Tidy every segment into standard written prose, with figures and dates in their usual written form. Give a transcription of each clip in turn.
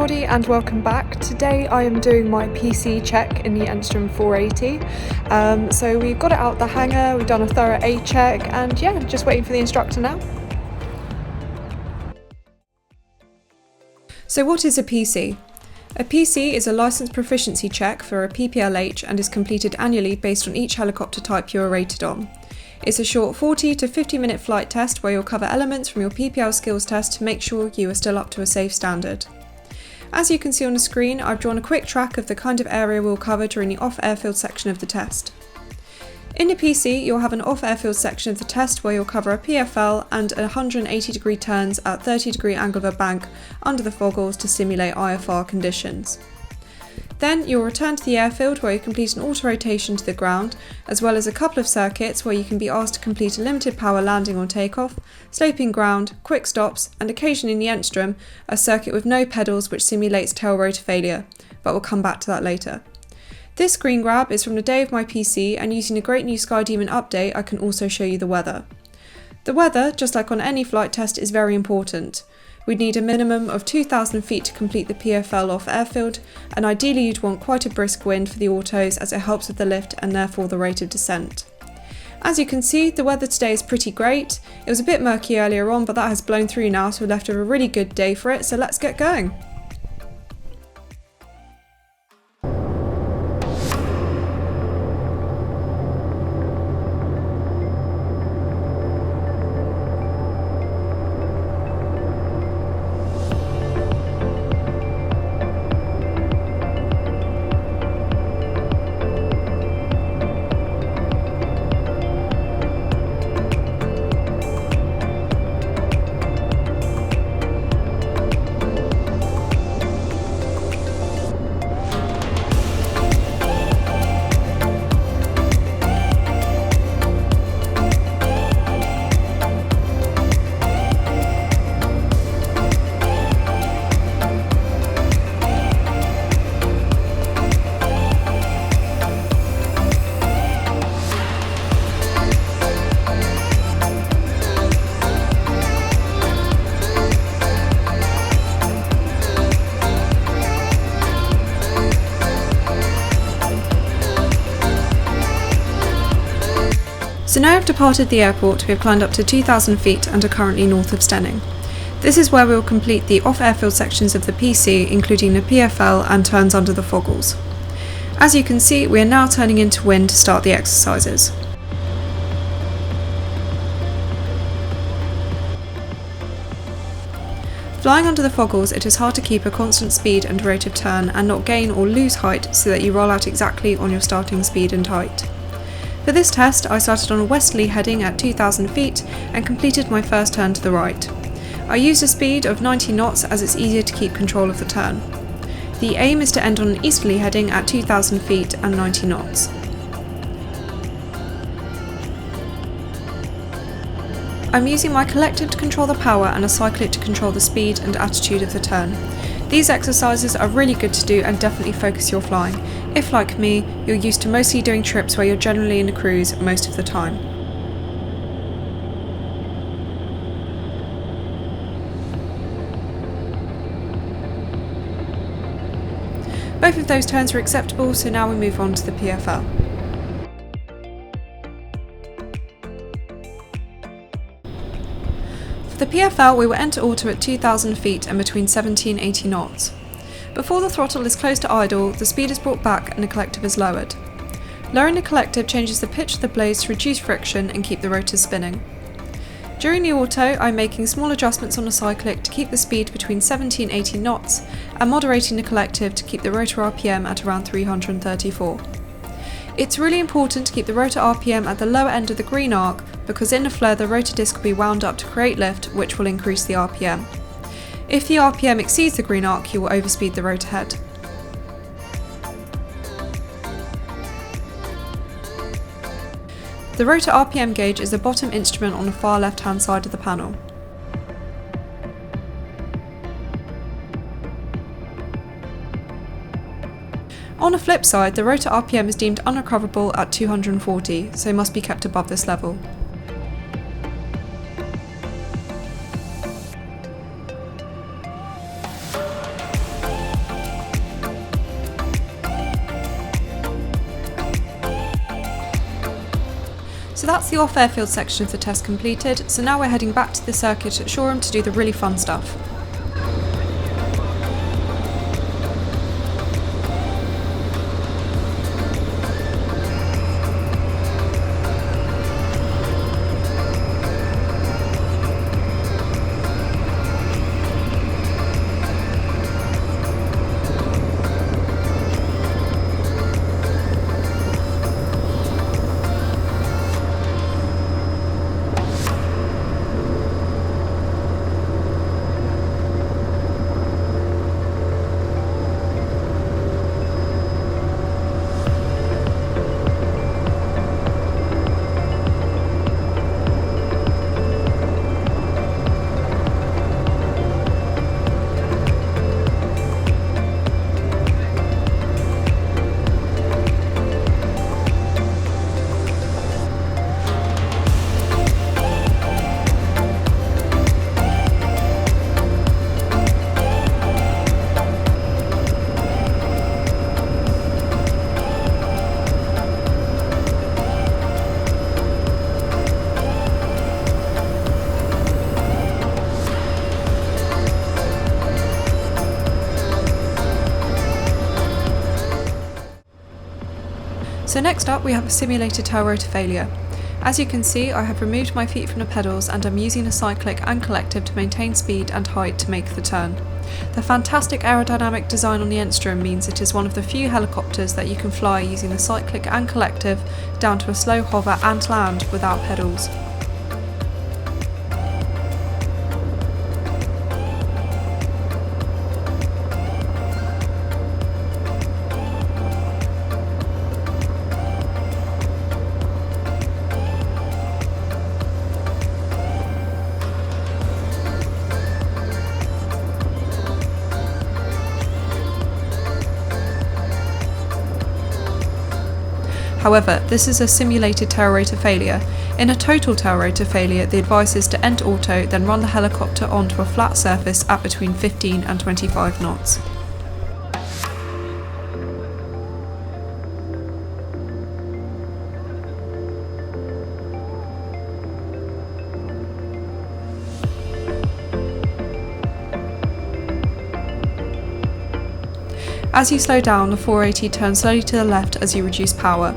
everybody and welcome back. Today I am doing my PC check in the Enstrom 480. So we've got it out the hangar, we've done a thorough A check and yeah, just waiting for the instructor now. So what is a PC? A PC is a licensed proficiency check for a PPLH and is completed annually based on each helicopter type you are rated on. It's a short 40 to 50 minute flight test where you'll cover elements from your PPL skills test to make sure you are still up to a safe standard. As you can see on the screen, I've drawn a quick track of the kind of area we'll cover during the off-airfield section of the test. In the PC, you'll have an off-airfield section of the test where you'll cover a PFL and 180 degree turns at 30 degree angle of a bank under the foggles to simulate IFR conditions. Then you'll return to the airfield where you complete an autorotation to the ground, as well as a couple of circuits where you can be asked to complete a limited power landing on takeoff, sloping ground, quick stops, and occasionally in the Enstrom, a circuit with no pedals which simulates tail rotor failure, but we'll come back to that later. This screen grab is from the day of my PC, and using the great new SkyDemon update I can also show you the weather. The weather, just like on any flight test, is very important. We'd need a minimum of 2,000 feet to complete the PFL off airfield, and ideally you'd want quite a brisk wind for the autos as it helps with the lift and therefore the rate of descent. As you can see, the weather today is pretty great. It was a bit murky earlier on, but that has blown through now, so we're left with a really good day for it, so let's get going. So now I've departed the airport, we have climbed up to 2,000 feet and are currently north of Stenning. This is where we will complete the off-airfield sections of the PC, including the PFL and turns under the foggles. As you can see, we are now turning into wind to start the exercises. Flying under the foggles, it is hard to keep a constant speed and rate of turn and not gain or lose height so that you roll out exactly on your starting speed and height. For this test, I started on a westerly heading at 2,000 feet and completed my first turn to the right. I used a speed of 90 knots as it's easier to keep control of the turn. The aim is to end on an easterly heading at 2,000 feet and 90 knots. I'm using my collective to control the power and a cyclic to control the speed and attitude of the turn. These exercises are really good to do and definitely focus your flying, if like me, you're used to mostly doing trips where you're generally in a cruise most of the time. Both of those turns were acceptable, so now we move on to the PFL. For the PFL, we will enter auto at 2,000 feet and between 70 and 80 knots. Before the throttle is close to idle, the speed is brought back and the collective is lowered. Lowering the collective changes the pitch of the blades to reduce friction and keep the rotors spinning. During the auto, I'm making small adjustments on the cyclic to keep the speed between 70 and 80 knots and moderating the collective to keep the rotor RPM at around 334. It's really important to keep the rotor RPM at the lower end of the green arc because in the flare the rotor disc will be wound up to create lift, which will increase the RPM. If the RPM exceeds the green arc, you will overspeed the rotor head. The rotor RPM gauge is the bottom instrument on the far left hand side of the panel. On the flip side, the rotor RPM is deemed unrecoverable at 240, so must be kept above this level. So that's the off-airfield section of the test completed, so now we're heading back to the circuit at Shoreham to do the really fun stuff. So next up we have a simulated tail rotor failure. As you can see, I have removed my feet from the pedals and I'm using a cyclic and collective to maintain speed and height to make the turn. The fantastic aerodynamic design on the Enstrom means it is one of the few helicopters that you can fly using the cyclic and collective down to a slow hover and land without pedals. However, this is a simulated tail rotor failure. In a total tail rotor failure, the advice is to end auto, then run the helicopter onto a flat surface at between 15 and 25 knots. As you slow down, the 480 turns slowly to the left as you reduce power.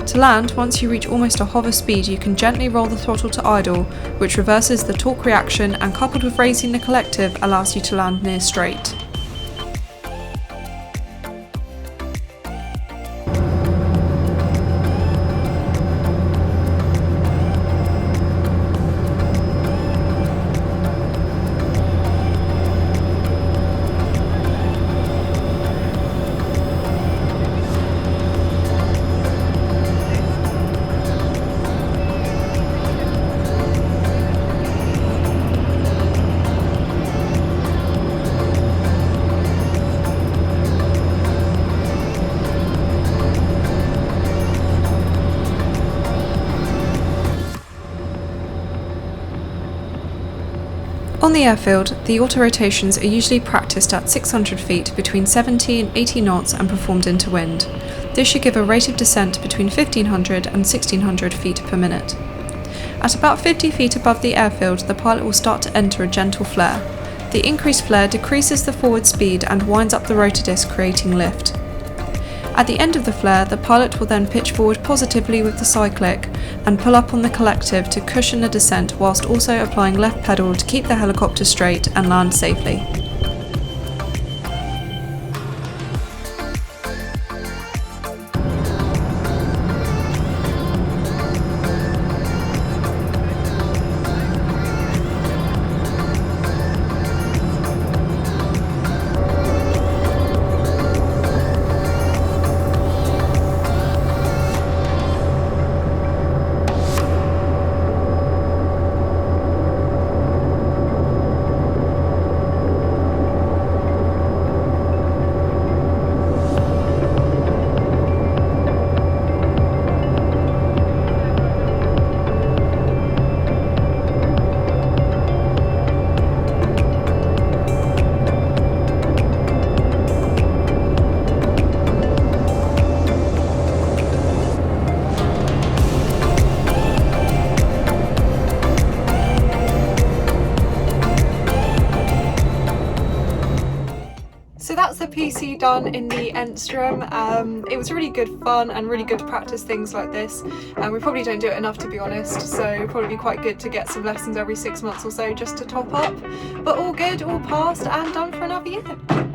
To land, once you reach almost a hover speed, you can gently roll the throttle to idle, which reverses the torque reaction and, coupled with raising the collective, allows you to land near straight. On the airfield, the autorotations are usually practiced at 600 feet between 70 and 80 knots and performed into wind. This should give a rate of descent between 1500 and 1600 feet per minute. At about 50 feet above the airfield, the pilot will start to enter a gentle flare. The increased flare decreases the forward speed and winds up the rotor disc, creating lift. At the end of the flare, the pilot will then pitch forward positively with the cyclic and pull up on the collective to cushion the descent whilst also applying left pedal to keep the helicopter straight and land safely. the PC done in the Enstrom. It was really good fun and really good to practice things like this. We probably don't do it enough, to be honest, so it'd probably be quite good to get some lessons every 6 months or so just to top up. But all good, all passed and done for another year.